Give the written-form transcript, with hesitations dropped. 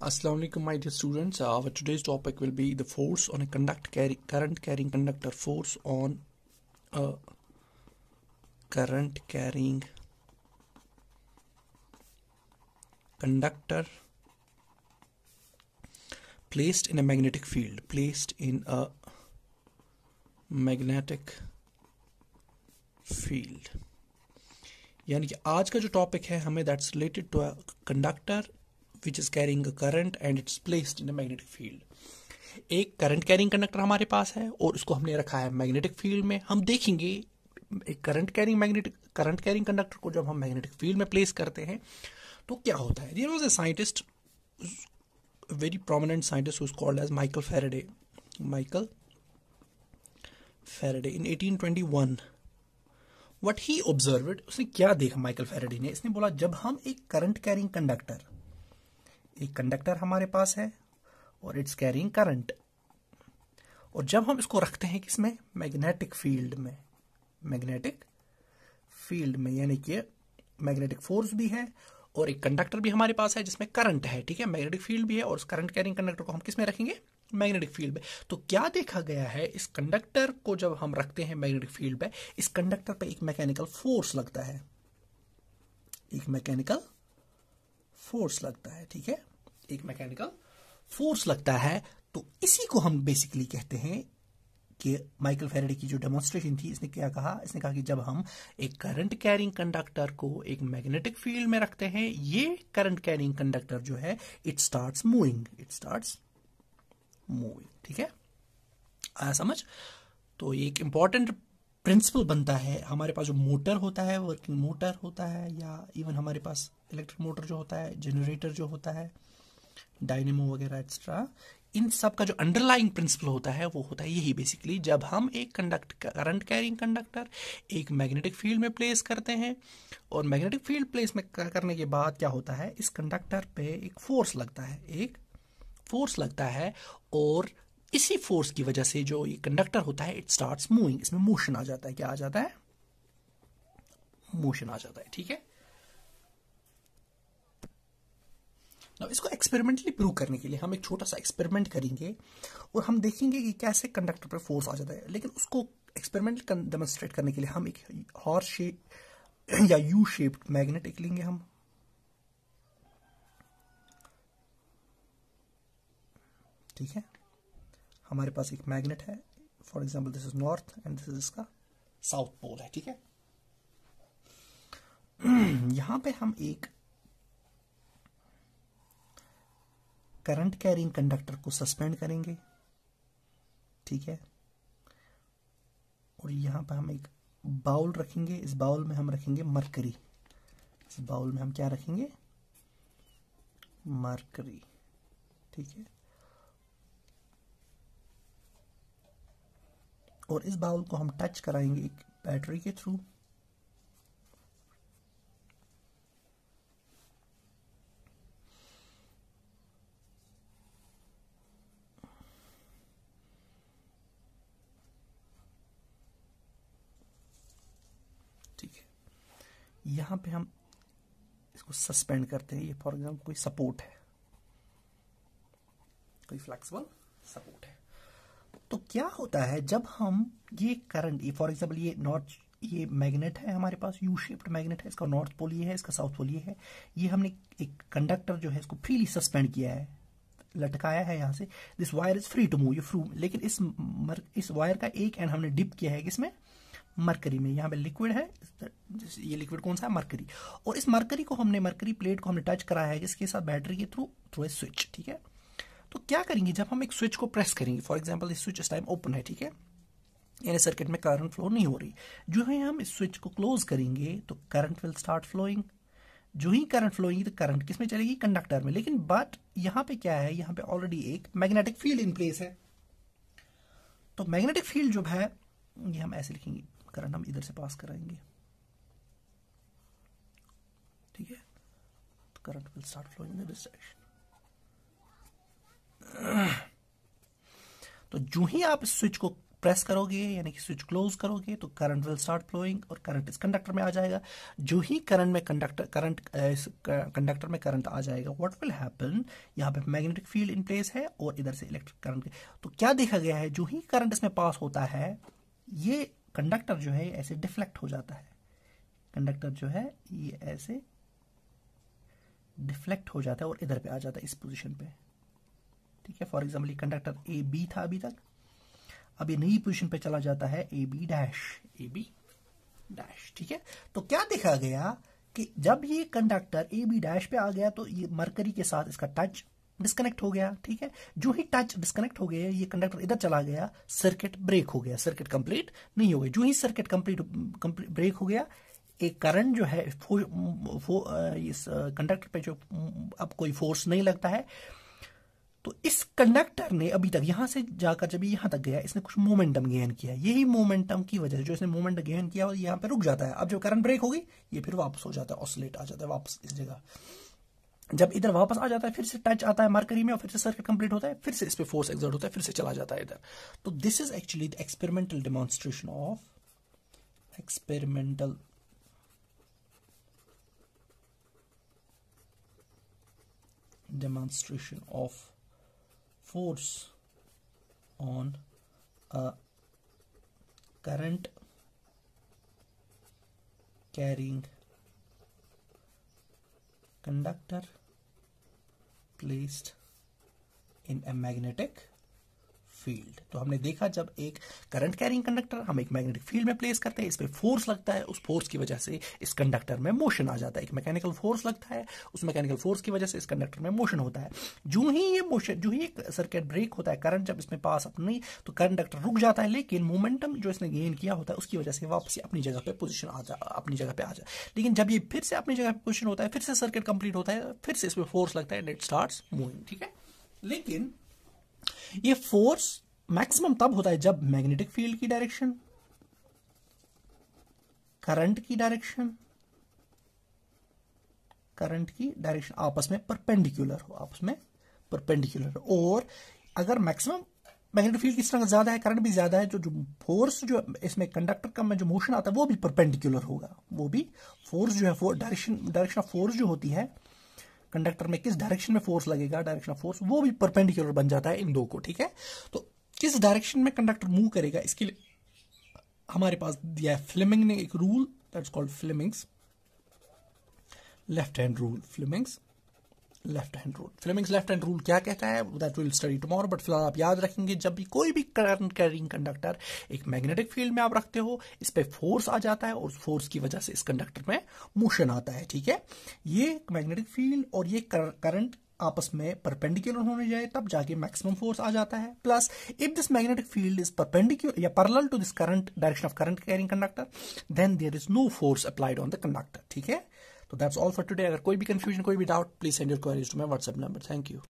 Assalamu alaikum, my dear students. Our today's topic will be the force on a current carrying conductor. Force on a current carrying conductor placed in a magnetic field. Placed in a magnetic field. यानी कि आज का जो topic है हमें that's related to a conductor which is carrying a current and it's placed in a magnetic field. एक current carrying conductor हमारे पास है और उसको हमने रखा है मैग्नेटिक फील्ड में. हम देखेंगे एक करंट कैरिंग कंडक्टर को जब हम मैग्नेटिक फील्ड में प्लेस करते हैं तो क्या होता है. There was a scientist, very prominent scientist who is called as Michael Faraday. Michael Faraday in 1821. What he observed, उसने क्या देखा माइकल फैराडे ने. इसने बोला जब हम एक करंट कैरिंग कंडक्टर, एक कंडक्टर हमारे पास है और इट्स कैरिंग करंट, और जब हम इसको रखते हैं किसमें, मैग्नेटिक फील्ड में. मैग्नेटिक फील्ड में यानी कि मैग्नेटिक फोर्स भी है और एक कंडक्टर भी हमारे पास है जिसमें करंट है. ठीक है, मैग्नेटिक फील्ड भी है और उस करंट कैरिंग कंडक्टर को हम किसमें रखेंगे, मैग्नेटिक फील्ड में. तो क्या देखा गया है, इस कंडक्टर को जब हम रखते हैं मैग्नेटिक फील्ड में, इस कंडक्टर पे एक मैकेनिकल फोर्स लगता है. एक मैकेनिकल फोर्स लगता है. ठीक है, एक मैकेनिकल फोर्स लगता है. तो इसी को हम बेसिकली कहते हैं कि माइकल फैराडे की जो डेमोन्स्ट्रेशन थी, इसने क्या कहा, इसने कहा कि जब हम एक करंट कैरिंग कंडक्टर को एक मैग्नेटिक फील्ड में रखते हैं, ये करंट कैरिंग कंडक्टर जो है इट स्टार्ट्स मूविंग. ठीक है, आया समझ. तो एक इंपॉर्टेंट प्रिंसिपल बनता है. हमारे पास जो मोटर होता है, वर्किंग मोटर होता है, या इवन हमारे पास इलेक्ट्रिक मोटर जो होता है, जनरेटर जो होता है, डायनेमो वगैरह एक्स्ट्रा, इन सब का जो अंडरलाइंग प्रिंसिपल होता है वो होता है यही बेसिकली. जब हम एक करंट कैरिंग कंडक्टर एक मैग्नेटिक फील्ड में प्लेस करते हैं और मैग्नेटिक फील्ड प्लेस में करने के बाद क्या होता है, इस कंडक्टर पे एक फोर्स लगता है, और इसी फोर्स की वजह से जो ये कंडक्टर होता है इट स्टार्ट्स मूविंग. इसमें मोशन आ जाता है. क्या आ जाता है, मोशन आ जाता है. ठीक है, इसको एक्सपेरिमेंटली प्रूव करने के लिए हम एक छोटा सा एक्सपेरिमेंट करेंगे और हम देखेंगे कि कैसे कंडक्टर पर फोर्स आ जाता है. लेकिन उसको एक्सपेरिमेंट डेमोन्स्ट्रेट करने के लिए हम एक हॉर्स शेप या यू शेप्ड मैग्नेट एक लेंगे हम. ठीक है, हमारे पास एक मैग्नेट है. For example this is north and this is इसका साउथ पोल है. ठीक है, यहां पे हम एक करंट कैरिंग कंडक्टर को सस्पेंड करेंगे. ठीक है, और यहां पर हम एक बाउल रखेंगे. इस बाउल में हम रखेंगे मरकरी. इस बाउल में हम क्या रखेंगे, मरकरी. ठीक है, और इस बाउल को हम टच कराएंगे एक बैटरी के थ्रू. यहां पे हम इसको सस्पेंड करते हैं. ये फॉर एग्जांपल कोई सपोर्ट है, कोई फ्लेक्सिबल सपोर्ट है. तो क्या होता है जब हम ये करंट, ये फॉर एग्जांपल ये मैग्नेट है हमारे पास, यू शेप्ड मैग्नेट है. इसका नॉर्थ पोल ये है, इसका साउथ पोल ये है. ये हमने एक कंडक्टर जो है इसको फ्रीली सस्पेंड किया है, लटकाया है यहां से. This wire is free to move. लेकिन इस वायर का एक एंड हमने डिप किया है किसमें, मरकरी में. यहाँ पे लिक्विड है, ये लिक्विड कौन सा है, मरकरी. और इस मरकरी प्लेट को हमने टच कराया है किसके साथ, बैटरी के थ्रू ए स्विच. ठीक है, तो क्या करेंगे जब हम एक स्विच को प्रेस करेंगे, फॉर एग्जांपल इस स्विच इस टाइम ओपन है. ठीक है, यानी सर्किट में करंट फ्लो नहीं हो रही. जो है हम इस स्विच को क्लोज करेंगे तो करंट विल स्टार्ट फ्लोइंग. जो ही करंट फ्लो होगी तो करंट किसमें चलेगी, कंडक्टर में. लेकिन बट यहाँ पे क्या है, यहाँ पे ऑलरेडी एक मैग्नेटिक फील्ड इन प्लेस है. तो मैग्नेटिक फील्ड जो है ये हम ऐसे लिखेंगे, करंट हम इधर से पास कराएंगे. ठीक है, तो current will start flowing in this direction. तो जो ही आप इस स्विच को प्रेस करोगे यानी कि स्विच क्लोज करोगे तो करंट विल स्टार्ट फ्लोइंग और करंट इस कंडक्टर में आ जाएगा। जो ही कंडक्टर में करंट आ जाएगा, व्हाट विल हैपन, यहाँ पे मैग्नेटिक फील्ड इन प्लेस है और इधर से इलेक्ट्रिक करंट। तो क्या देखा गया है, जो ही करंट इसमें पास होता है ये कंडक्टर जो है ऐसे डिफ्लेक्ट हो जाता है। कंडक्टर जो है ये ऐसे डिफ्लेक्ट हो जाता है और इधर पे आ जाता है इस पोजीशन पे। ठीक है, फॉर एग्जाम्पल ये कंडक्टर ए बी था अभी तक, अब ये नई पोजीशन पे चला जाता है ए बी डैश। ठीक है, तो क्या देखा गया कि जब ये कंडक्टर ए बी डैश पे आ गया तो ये मरकरी के साथ इसका टच डिस्कनेक्ट हो गया। ठीक है, जो ही टच डिस्कनेक्ट हो गया ये कंडक्टर इधर चला गया, सर्किट ब्रेक हो गया, सर्किट कंप्लीट नहीं हो गई। जो ही सर्किट कंप्लीट ब्रेक हो गया, एक करंट जो है इस कंडक्टर पे जो अब कोई फोर्स नहीं लगता है, तो इस कंडक्टर ने अभी तक यहां से जाकर जब यहां तक गया इसने कुछ मोमेंटम गेन किया। यही मोमेंटम की वजह से जो इसने मोमेंटम गेन किया और यहां पे रुक जाता है। अब जब करंट ब्रेक होगी ये फिर वापस हो जाता है, ऑसिलेट आ जाता है वापस इस जगह। जब इधर वापस आ जाता है फिर से टच आता है मरकरी में और फिर से सर्किट कंप्लीट होता है, फिर से इस पे फोर्स एक्सर्ट होता है, फिर से चला जाता है इधर। तो this is actually the experimental demonstration of force on a current carrying conductor placed in a magnetic field. तो हमने देखा जब एक करंट कैरिंग कंडक्टर हम एक मैग्नेटिक फील्ड में प्लेस करते हैं, इस पे फोर्स लगता है, उस फोर्स की वजह से इस कंडक्टर में मोशन आ जाता है। एक मैकेनिकल फोर्स लगता है, उस मैकेनिकल फोर्स की वजह से इस कंडक्टर में मोशन होता है। जो ही सर्किट ब्रेक होता है, करंट जब इसमें पास अपनी, तो कंडक्टर रुक जाता है, लेकिन मोमेंटम जो इसने गेन किया होता है उसकी वजह से वापस अपनी जगह पे अपनी जगह पे आ जाए। लेकिन जब ये फिर से अपनी जगह पे पोजिशन होता है, फिर से सर्किट कंप्लीट होता है, फिर से इसमें फोर्स लगता है, इट स्टार्ट्स मूविंग। ठीक है, लेकिन ये फोर्स मैक्सिमम तब होता है जब मैग्नेटिक फील्ड की डायरेक्शन, करंट की डायरेक्शन आपस में परपेंडिकुलर हो। और अगर मैक्सिमम मैग्नेटिक फील्ड की स्ट्रेंथ ज्यादा है, करंट भी ज्यादा है, जो फोर्स जो इसमें कंडक्टर का में जो मोशन आता है वो भी परपेंडिकुलर होगा। वो भी फोर्स जो है डायरेक्शन ऑफ फोर्स जो होती है कंडक्टर में, किस डायरेक्शन में फोर्स लगेगा, डायरेक्शन ऑफ फोर्स वो भी परपेंडिकुलर बन जाता है इन दो को। ठीक है, तो किस डायरेक्शन में कंडक्टर मूव करेगा इसके लिए हमारे पास दिया है फ्लेमिंग ने एक rule, that's called Fleming's left hand rule. Fleming's left hand rule क्या कहता है that will study tomorrow, but फिलहाल आप याद रखेंगे जब भी कोई भी करंट कैरिंग कंडक्टर एक मैग्नेटिक फील्ड में आप रखते हो, इस पे फोर्स आ जाता है और उस फोर्स की वजह से इस कंडक्टर में मोशन आता है। ठीक है, ये मैग्नेटिक फील्ड और ये करंट आपस में परपेंडिकुलर होने जाए तब जाके मैक्सिमम फोर्स आ जाता है। Plus if this magnetic field is perpendicular या parallel to this current direction of current carrying conductor, then there is no force applied on the conductor. ठीक है, तो दैट्स ऑल फॉर टुडे। अगर कोई भी कंफ्यूजन, कोई भी doubt, please send your queries to my WhatsApp number. Thank you.